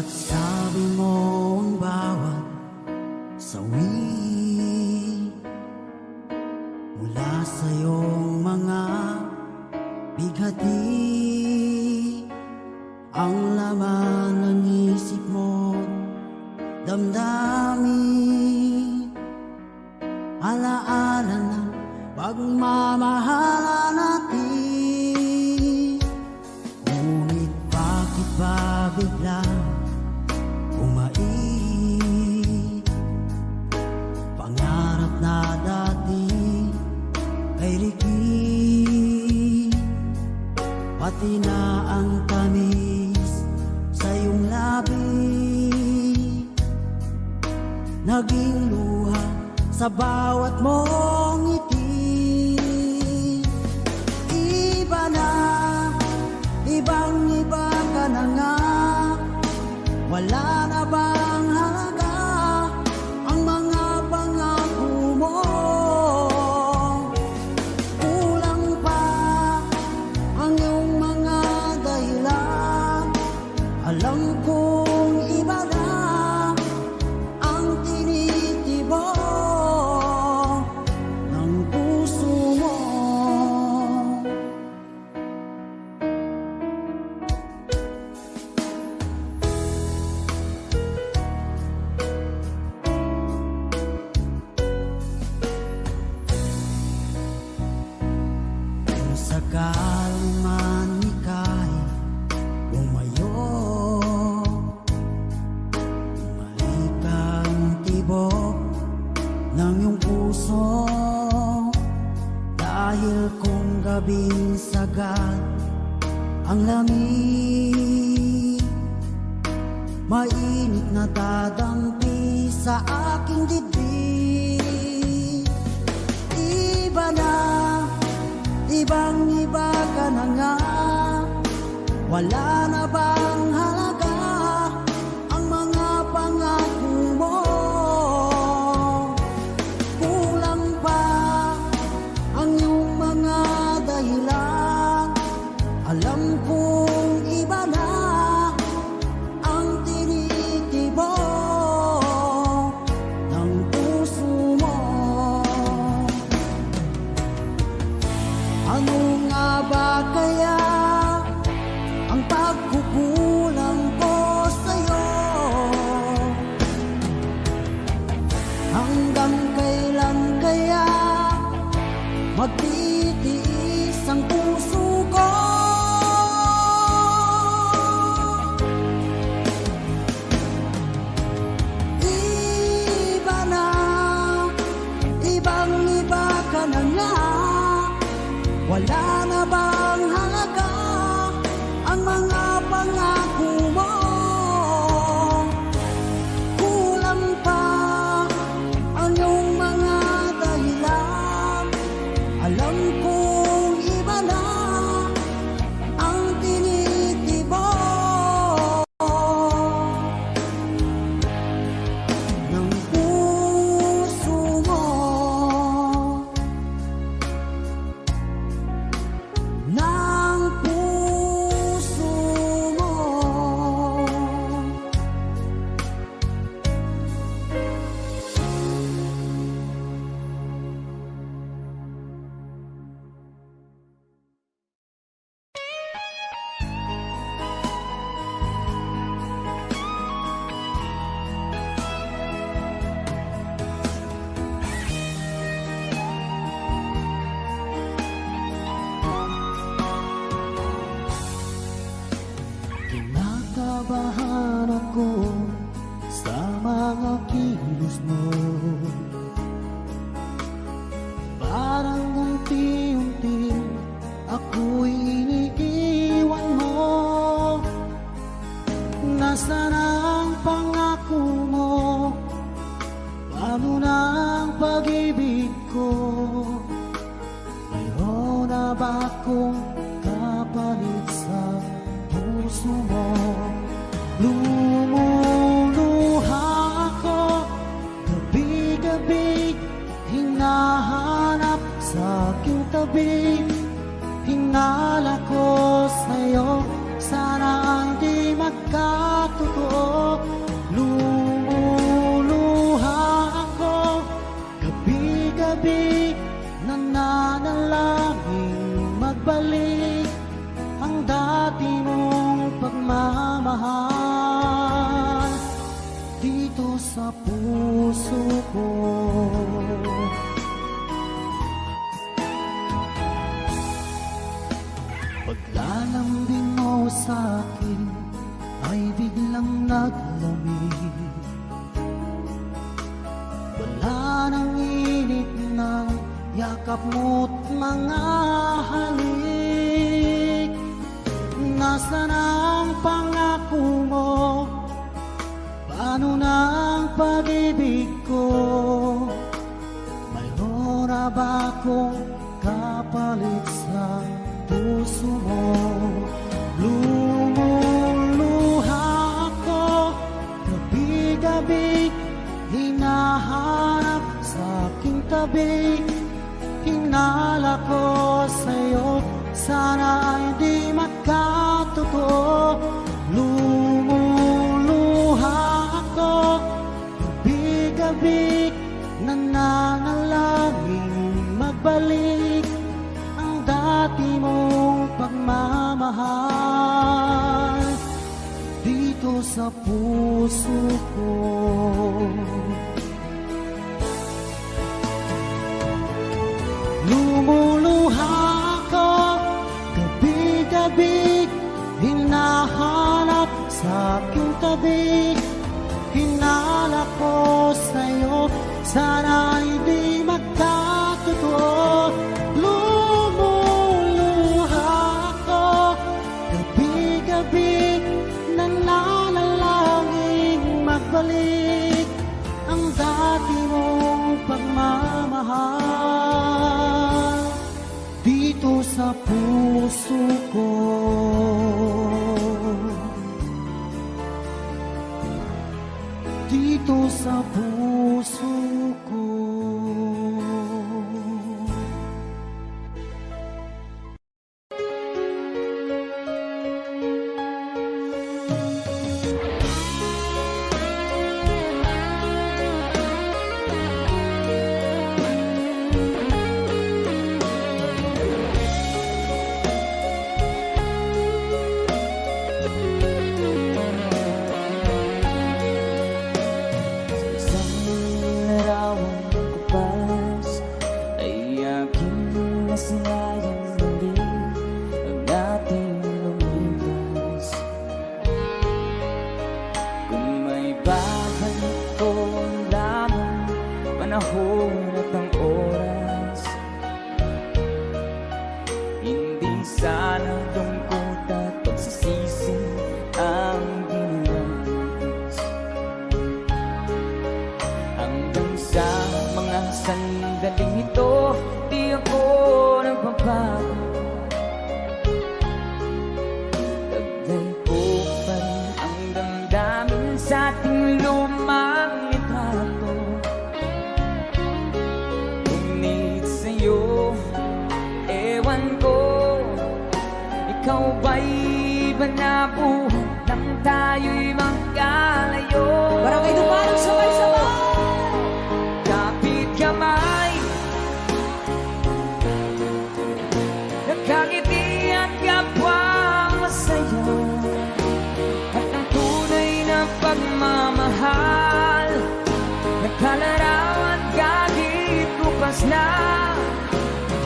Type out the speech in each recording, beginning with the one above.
Sabi mo ang bawat sawi mula sa iyong mga bighati, ang laman ng isip mo, damdamin, alaala ng pagmamahala natin. Ngunit bakit ba biglang umait? Pangarap na dati ay likid, pati na ang tamis sa iyong labi, naging luha sa bawat mong ngiti. Iba na, ibang-iba ka na nga, wala na bang halaga ang mga pangako mo? Kulang pa ang iyong mga dahilan, alam kong iba na ang tinitibok ng puso mo. Kung sakaling man ika'y umayo, bumalik ang tibok ng iyong puso, dahil kung gabing sagad ang lamig, mainit na dadampi sa aking dibdib. Iba na, ibang-iba ka na nga, wala na bang halaga ang mga pangako mo? Kulang pa ang iyong mga dahilan, alam kong iba na ang tinitibok ng puso mo. Ano nga ba kaya ang pagkukulang ko sa'yo? Hanggang kailan kaya magtitiis ang puso ko? Iba na, ibang-iba ka na nga, wala na bang halaga ang mga pangako mo? Kulang pa ang iyong mga dahilan, alam kong iba na ang tinitibok ng puso mo. Ng puso mo. Kinakabahan ako sa mga kilos mo, parang unti-unti ako'y iniiwan mo. Nasaan ang pangako mo? Paano na ang pag-ibig ko? Mayroon na ba akong kapalit sa puso mo? Lumuluha ako, gabi-gabi, hinahanap sa aking tabi. Hinala ko sa'yo sana hindi magkatotoo. Lumuluha ako gabi-gabi, nananalangin magbalik ang dati mong pagmamahal dito sa puso ko. Paglalambing mo sa'kin ay biglang naglamig. Wala nang init ng yakap mo't mga halik. Nasaan ang pangako mo? Paano na ang pag-ibig ko? Mayroon na ba akong kapalit sa puso mo? Lumuluha ako gabi-gabi, hinahanap sa aking tabi. Hinala ko sa'yo, sana ay di magkatotoo. Lumuluha ako gabi-gabi, nananalangin magbalik ang dati mong pagmamahal dito sa puso ko. Lumuluha ako gabi-gabi, hinahanap sa aking tabi. Hinala ko sa'yo, sana hindi magkatotoo. Lumuluha ako gabi-gabi, nananalangin magbalik ang dati mong pagmamahal dito sa puso ko. Dito sa puso ko. Kalarawan kahit bukas na,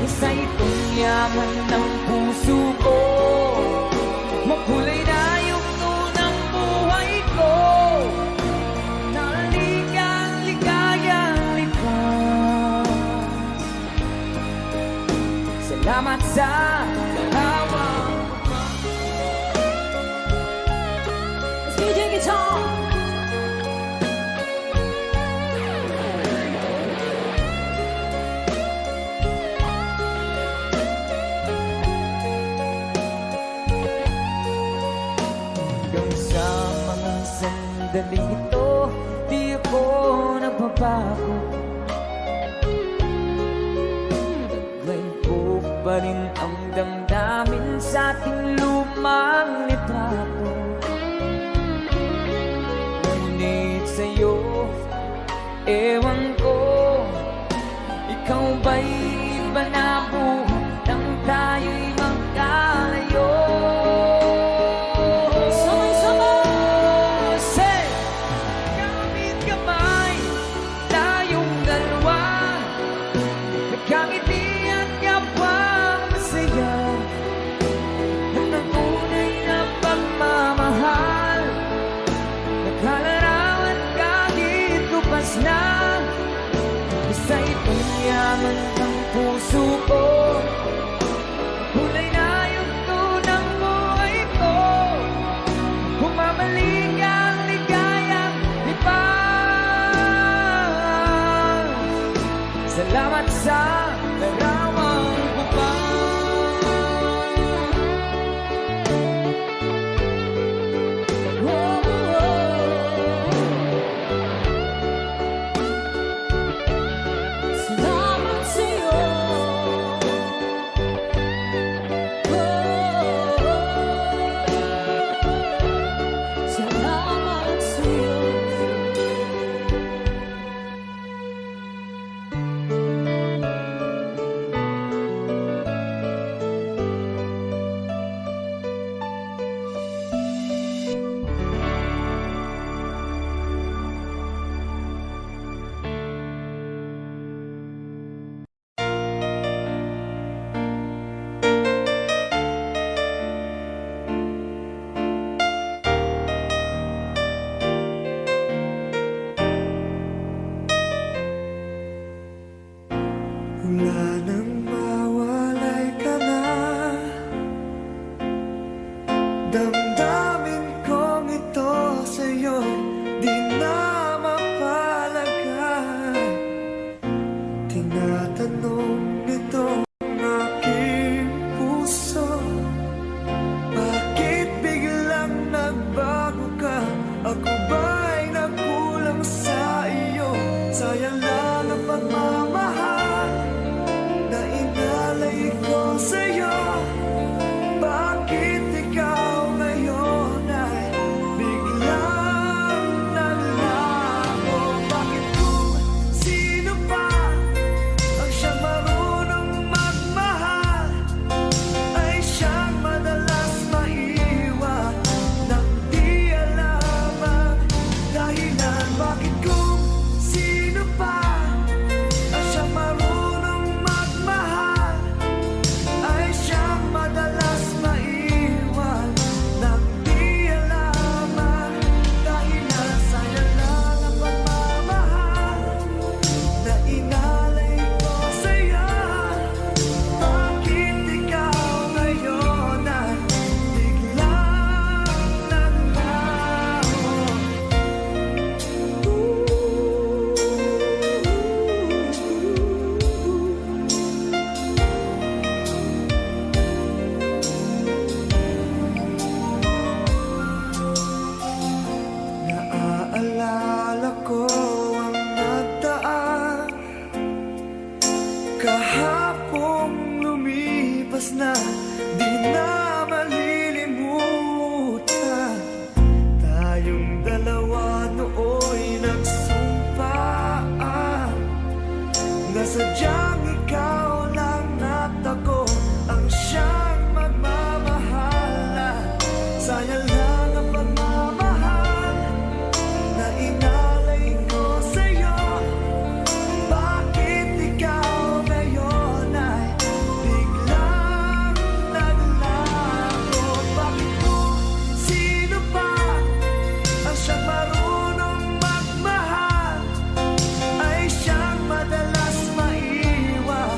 isa itong yaman ng puso ko. Makulay na yung tunang buhay ko, naligang ligayang likas. Salamat sa kahawa. Let's do the guitar. Sandaling ito, di ako nagbabago. Taglay ko pa rin ang damdamin namin sa ating lumang litrato. Ngunit sa'yo, ewan ko, ikaw ba'y iba na buhat nang tayo'y magkalayo? Sabay-sabay! Say! Kapit kamay, tayong dalawa, nagkangiti at kapang masaya, at ang tunay na pagmamahal, nagkalarawan kahit lupas na. Basta itong yaman ng puso ko, kulay na yugto ng buhay ko, bumabalik ang ligayang lipas. Salamat sa larawang bubang. Salamat sa'yo. Salamat sa'yo. Wala nang mawalay ka na, damdamin kong ito sa'yo di na mapalagay. Tinatanong nitong aking puso, bakit biglang nagbago ka? Ako ba'y nagkulang sa iyo? Sayang lang ang pagmamahal na inalay ko sa'yo. Bakit ikaw ngayon ay biglang naglaho? Bakit kung sino pa ang siyang marunong magmahal ay siyang madalas maiwan nang di alam ang dahilan? Bakit kung sino pa ang siyang marunong magmahal ay siyang madalas maiwan nang di alam ang dahilan? Sayang lang ang pagmamahal na inalay ko sa'yo. Bakit ikaw ngayon ay biglang naglaho? Naaalala ko ang nagdaan, kahapong lumipas na, di na malilimutan. Tayong dalawa nooy nagsumpaan na sadyang ikaw lang at ako ang siyang magmamahalan. Sayang lang ang pagmamahal na inalay ko sa'yo. Bakit ikaw ngayon ay biglang naglaho? Bakit kung sino pa ang siyang marunong magmahal ay siyang madalas maiwan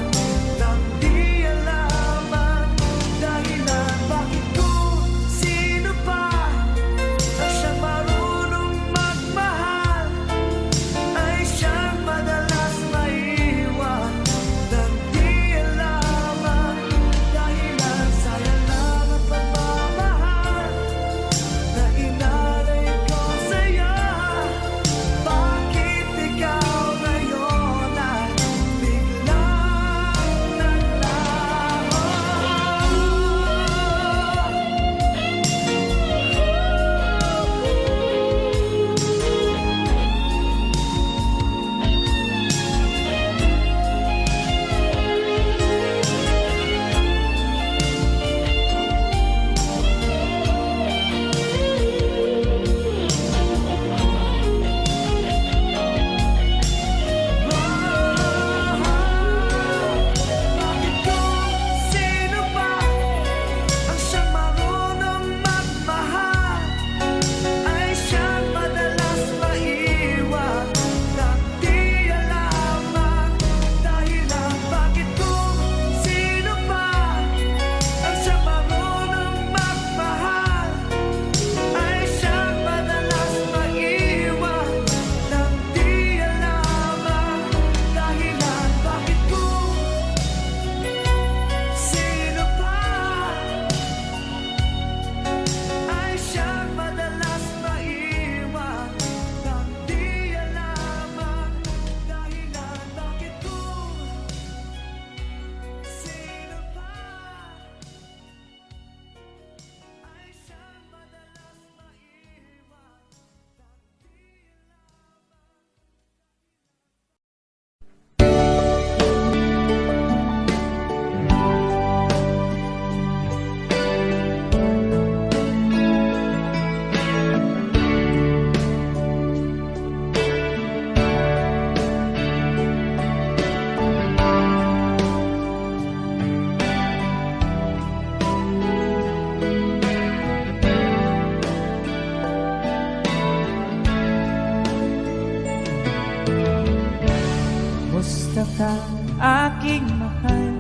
ka, aking mahal.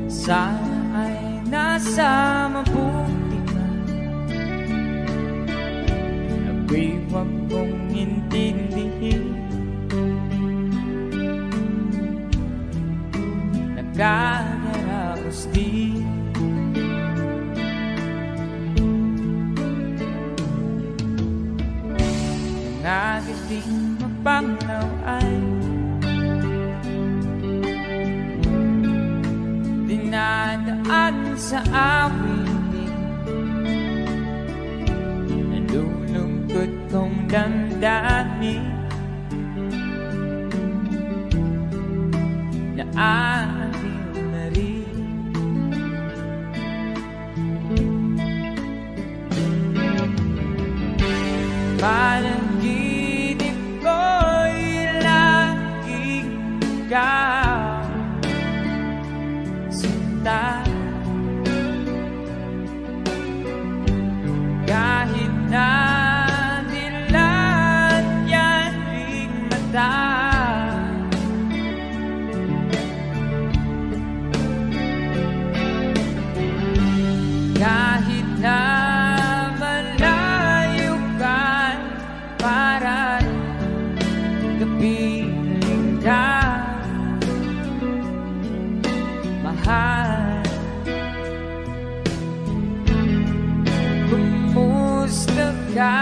Sana ay nasa mabuti ka. Ako'y huwag mong intindihin. Nagkagaraos din. Nangagating mapanglaw ay dinadaan sa awitin. Nalulungkot kong damdamin. Naaliw na rin. Panaginip ko'y laging ikaw, sinta. Kahit na dilat yan ring mata, kahit na malayo ka, para kapiling ka, mahal. Kumusta ka?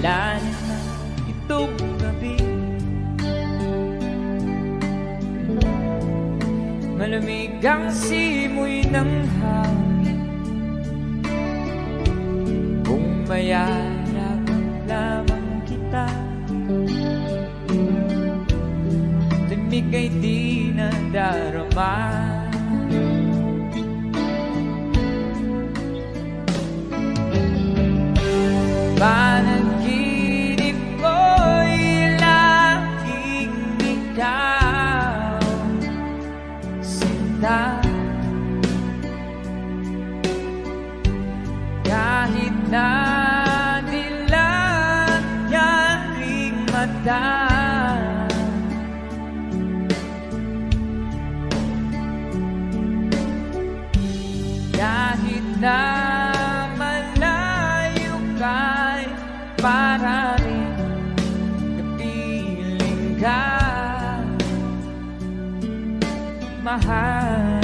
Wala na itong gabi, malamig ang simoy ng hangin. Kung mayarap lamang kita, lamig ay di nadarama. Panaginip ko'y laging ikaw, sinta. Kahit na dilat yan ring mata, kahit na malayo ka'y para rin kapiling ka, mahal.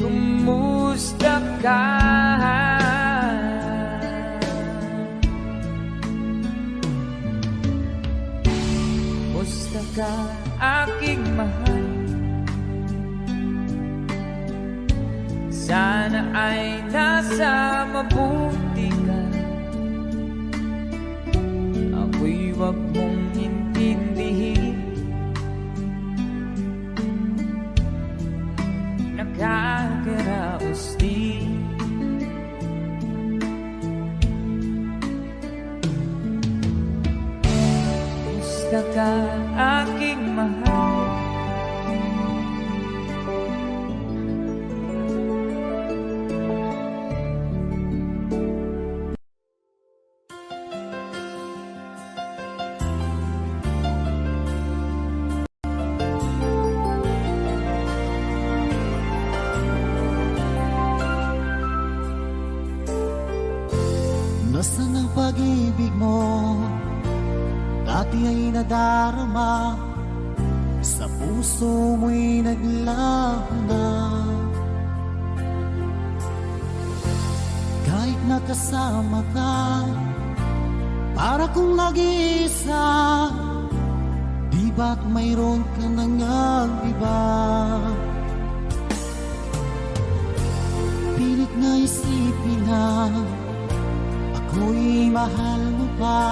Kumusta ka? Kumusta ka, aking mahal? Sana ay nasa mabuti ka. Ako'y huwag mong intindihin. Nakakaraos din. Kumusta ka, aking mahal? Nasaan ang pag-ibig mo? Dati ay nadarama, sa puso mo'y naglaho na. Kahit nakasama ka, para kong nag-iisa. Di ba't mayroon ka nang iba? Pilit na isipin na ako'y mahal mo pa.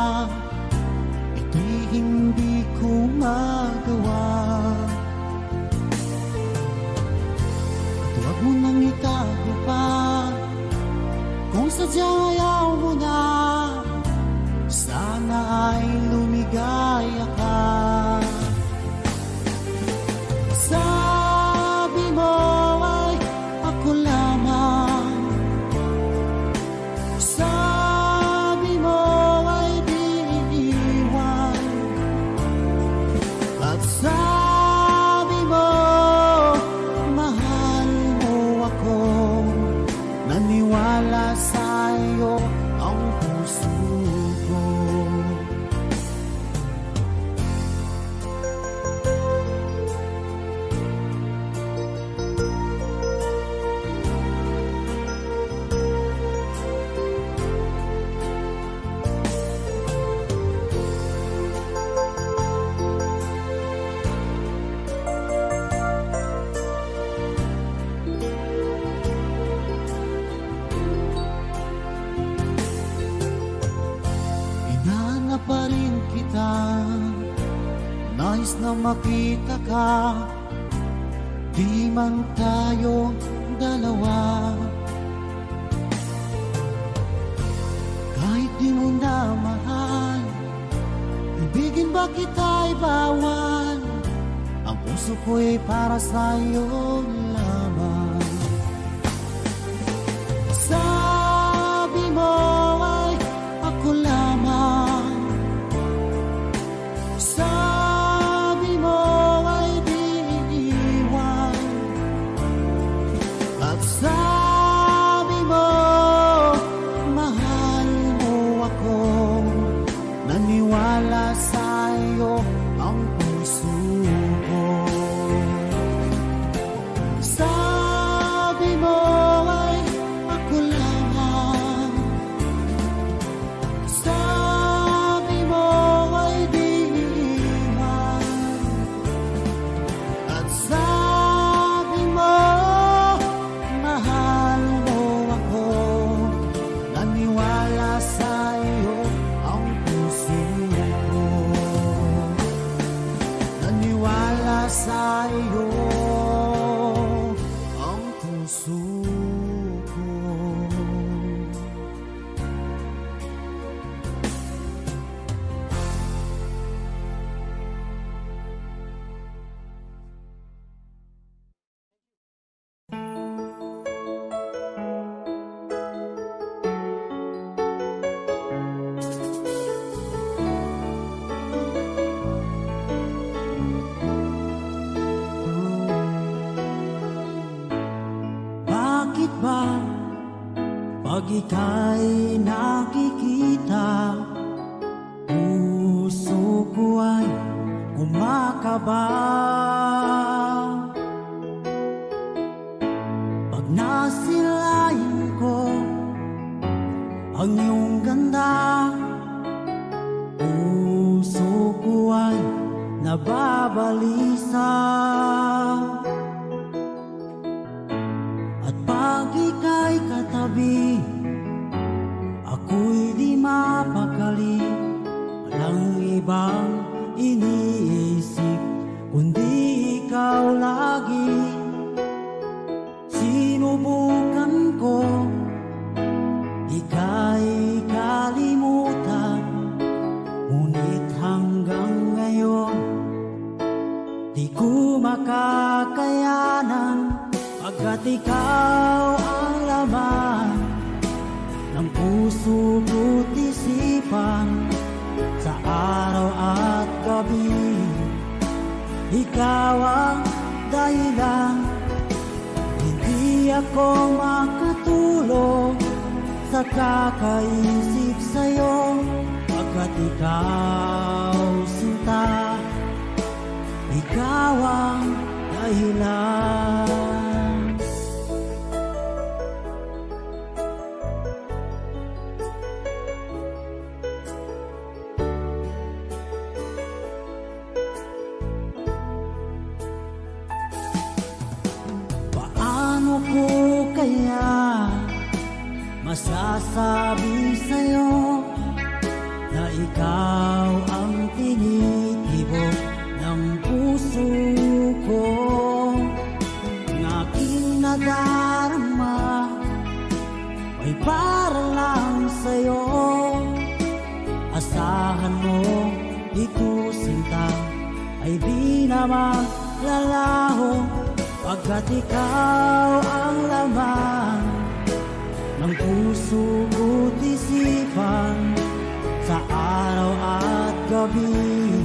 Ito'y hindi ko magawa. At huwag mo nang itago pa, kung sadyang ayaw mo na. Sana ay lumigaya ka. Sabi mo ay Nais na makita ka, di man tayo dalawa. Kahit di mo na mahal, ibigin ba kita'y bawal? Ang puso ko'y para sa'yo lamang. Sabi mo ay ako lamang, sabi mo ay di iiwan, at sabi mo mahal mo ako. Naniwala sa'yo ang puso ko. Sabi mo ay ako lamang, sabi mo ay di iiwan, at sabi mo mahal mo ako. Naniwala sa'yo ang puso ko. Naniwala sa'yo ang puso ko. Bakit ba pag ika'y nakikita, puso ko ay kumakaba? Pag nasilayan ko ang iyong ganda, puso ko ay nababalisa. At pag ika'y katabi, ako'y di mapakali. Walang ibang iniisip kundi ikaw lagi. Sinubukan ko ika'y kalimutan, ngunit hanggang ngayon di ko makakayanan. Pagkat ikaw ang laman ng puso ko't isipan, sa araw at gabi, ikaw ang dahilan. Hindi ako makatulog sa kakaisip sa'yo, pagkat ikaw sinta, ikaw ang dahilan. Paano ko kaya masasabi sa'yo na ikaw ang tinitibok ng puso ko? Ang aking nadarama ay para lang sa'yo. Asahan mo ito sinta ay di na maglalaho, pagkat ikaw ang laman ng puso ko't isipan, sa araw at gabi,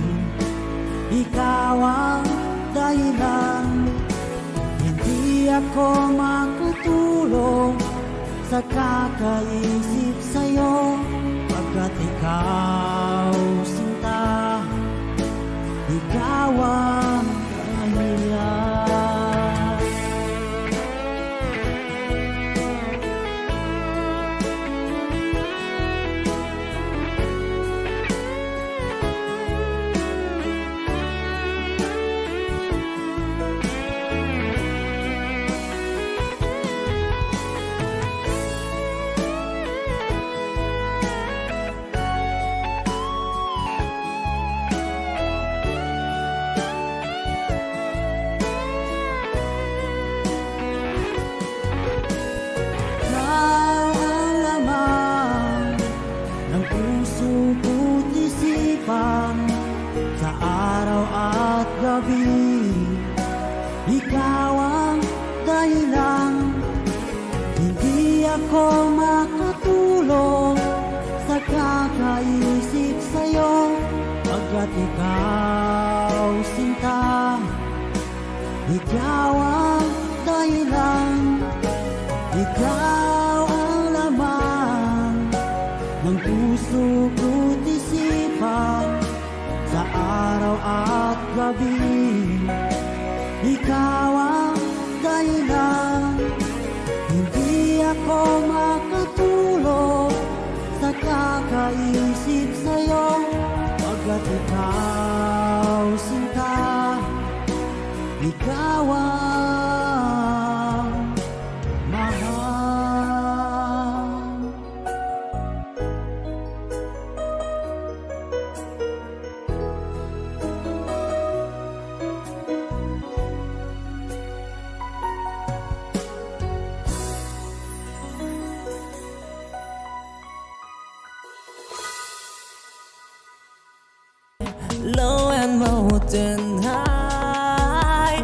ikaw ang dahilan. Hindi ako makatulog sa kakaisip sa'yo, pagkat ikaw sinta, ikaw ang dahilan. ako makatulog sa kakaisip sa'yo, pagkat ikaw, sinta, ikaw ang dahilan, ikaw ang laman ng puso ko't isipan sa araw at gabi. Ikaw ang dahilan, hindi ako makatulog sa kakaisip sa'yo, pagkat ikaw, sinta, ikaw ang mahal. Low and mountain high,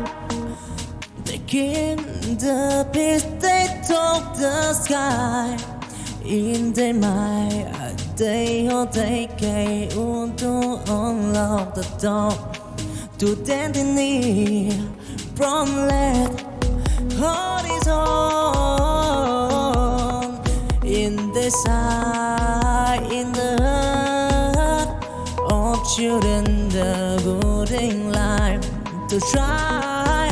taking the peace they took the sky. In the my day or they came to unlock the door to destiny from let horizon. In the side, in the heart of children, the golden life to try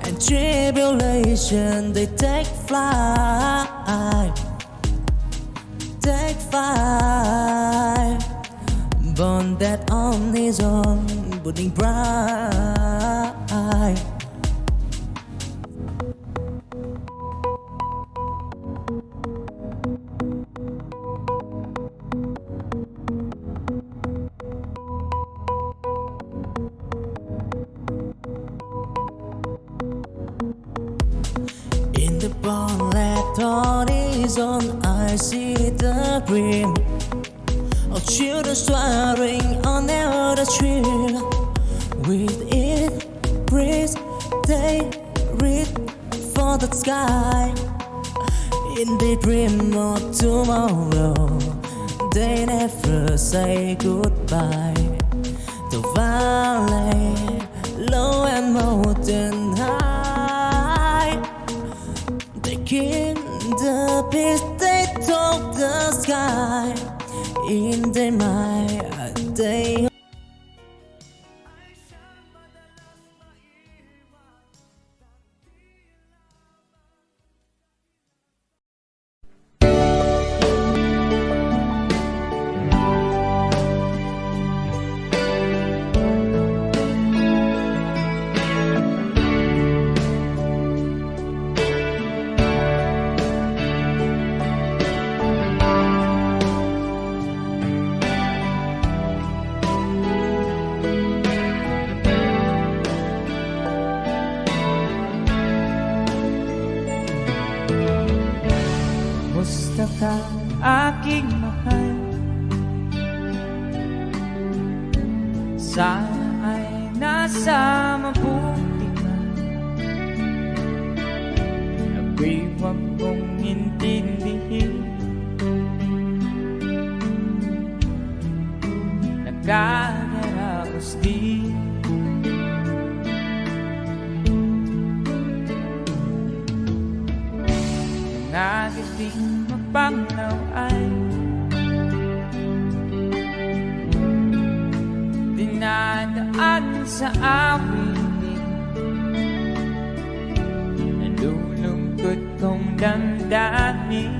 and tribulation they take flight, take flight. Born that on his own, burning bright. In the bonnet horizon, I see the gleam of children swearing on the street. With it, breeze, they reach for the sky. In the dream of tomorrow, they never say goodbye. The valley, low and mountain high, taking the peace they took the sky. In the my day. Musta ka, aking mahal? Sana ay nasa mabuti ka. Ako'y huwag mong intindihin. Nagkakaraos din. Nagating mapanglaw ay dinadaan sa awitin. Nalulungkot kong damdamin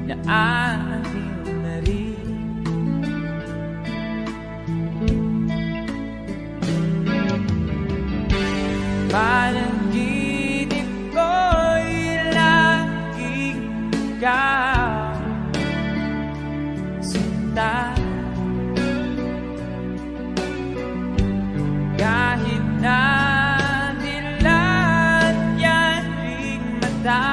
na aaliw na rin. Parang ginip ko'y laging ikaw, sinta. Kahit na nilan yan ring mata,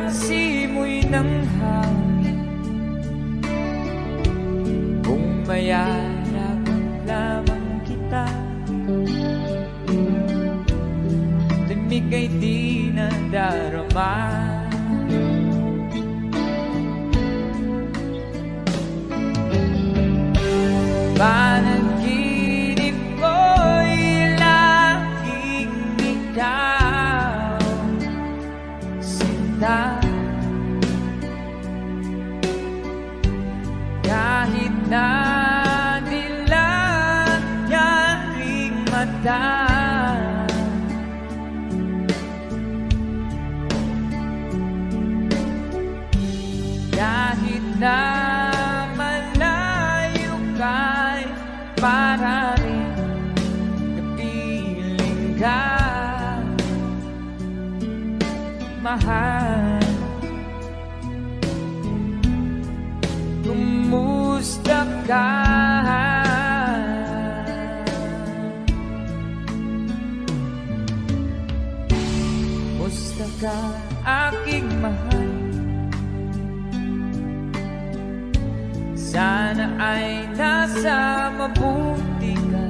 simoy ng hangin. Kung mayarap lamang kita, lamig ay di nadarama. Panaginip ko'y laging ikaw, sinta. Kahit na dilat yaring mata, kahit na malayo ka'y para rin kapiling ka, mahal. Kumusta ka? Kumusta ka, aking mahal? Sana ay nasa mabuti ka.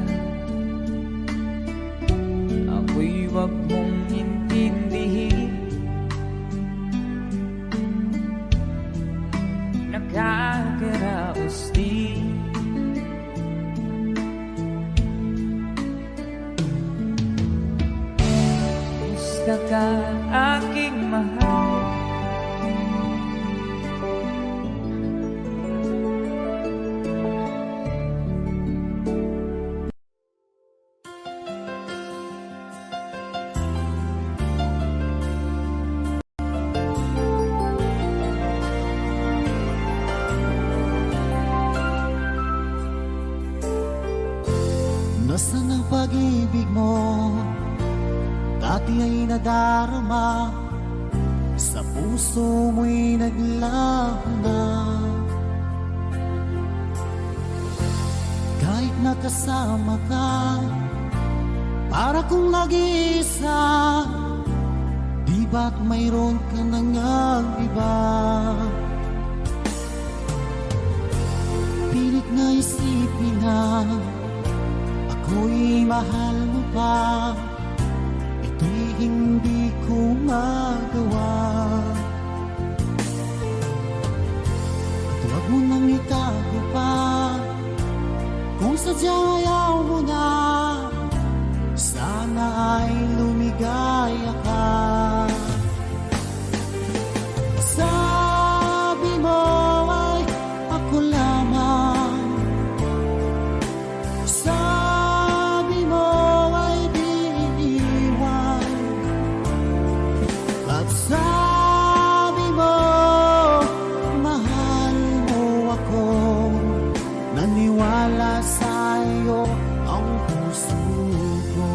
Ako'y wag mong intindihin. Nakakaraos din. Kumusta ka, aking mahal? Nasaan ang pag-ibig mo? Dati ay nadarama, sa puso mo'y naglaho na. Kahit nakasama ka, para kong nag-iisa, di ba't mayroon ka nang iba? Pilit na isipin na ako'y mahal mo pa, ito'y hindi ko magawa. At huwag mo nang itago pa, kung sadyang ayaw mo na, sana ay lumigaya ka. Sabi mo ay ako lamang, sabi mo ay di iiwan, at sabi mo mahal mo ako, naniwala sa'yo ang puso ko.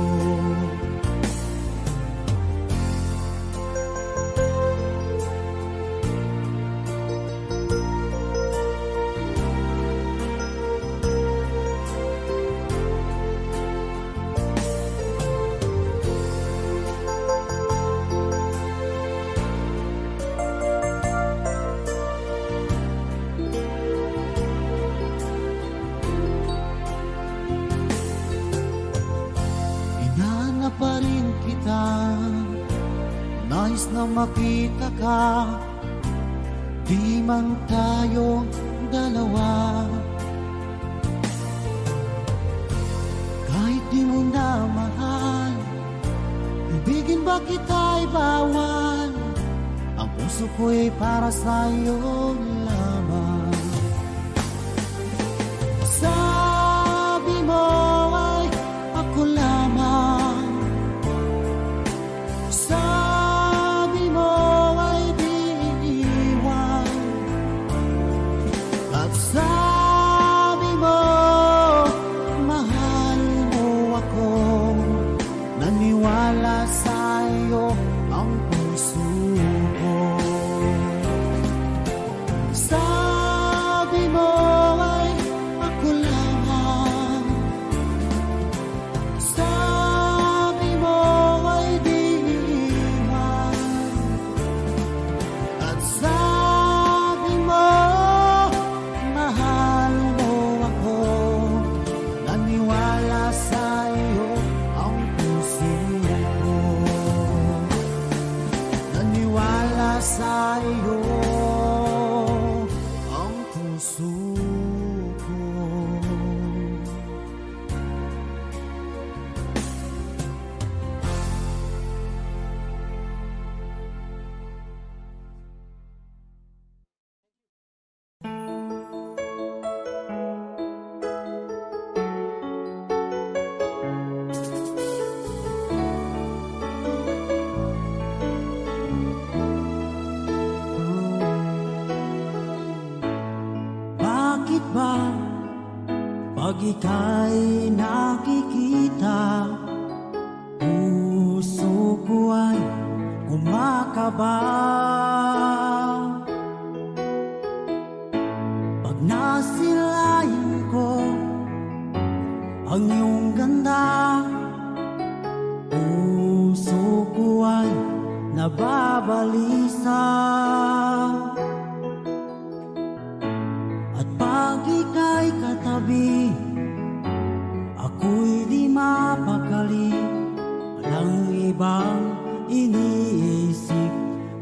Hinahanap pa rin kita, nais na makita ka, di man tayo dalawa. Kahit di mo na mahal, ibigin ba kita'y bawal? Ang puso ko'y para sa'yo lamang. Sabi mo ay ako lamang, sabi mo ay di iiwan, at sabi mo mahal mo ako, naniwala sa'yo ang puso ko. Sabi Pag ika'y nakikita, puso ko ay kumakaba. Pag nasilayan ko ang iyong ganda, puso ko ay nababalisa. At pag ika'y katabi, ako'y di mapakali. Walang ibang iniisip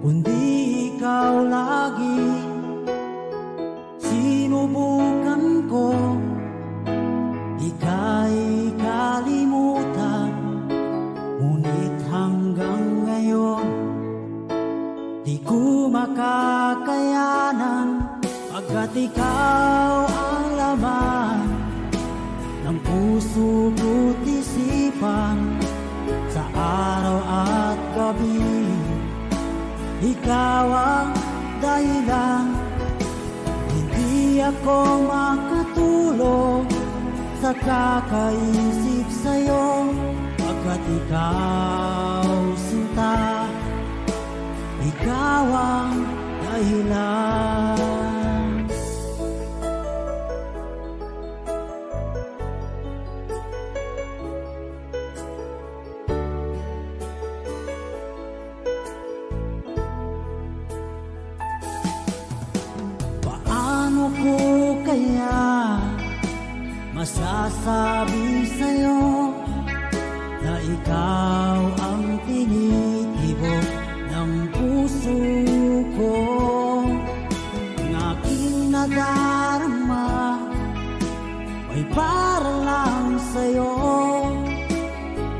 kundi ikaw lagi. Sinubukan ko ika'y kalimutan, ngunit hanggang ngayon di ko makakayanan. Pagkat ikaw ang laman ng puso ko't isipan, sa araw at gabi ikaw ang dahilan. Hindi ako makatulog sa kakaisip sa'yo, pagkat ikaw sinta, ikaw ang dahilan. Paano ko kaya masasabi sa'yo na ikaw ang tinitibok ng puso ko? Ang aking nadarama ay para lang sa'yo.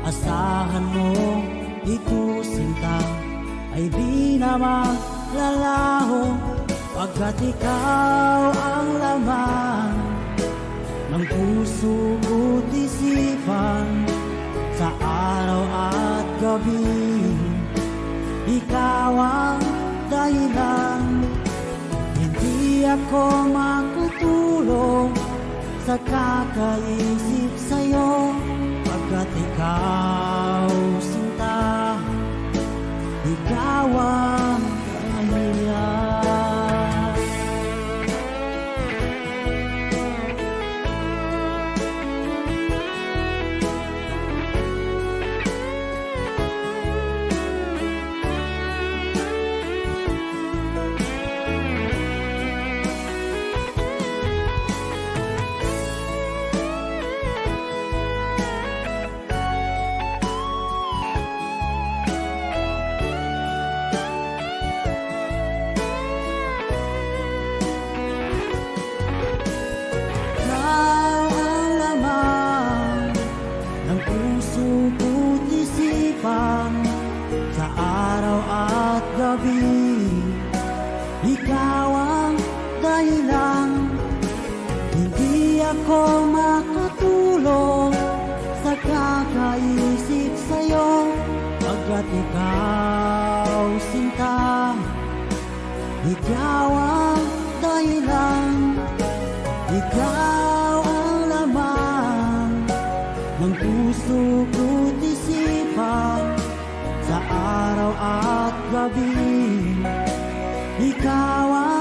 Asahan mo ito sinta ay di na maglalaho, pagkat ikaw ang laman ng puso ko't isipan, sa araw at gabi ikaw ang dahilan. Hindi ako makatulog sa kakaisip sa'yo, pagkat ikaw sinta, ikaw ang dahilan. Sa araw at gabi ikaw ang dahilan. Hindi ako makatulog sa kakaisip sa'yo, pagkat ikaw sinta, ikaw ang dahilan. Ikaw ang laman ng puso ko't isipan, sa araw at gabi ikaw ang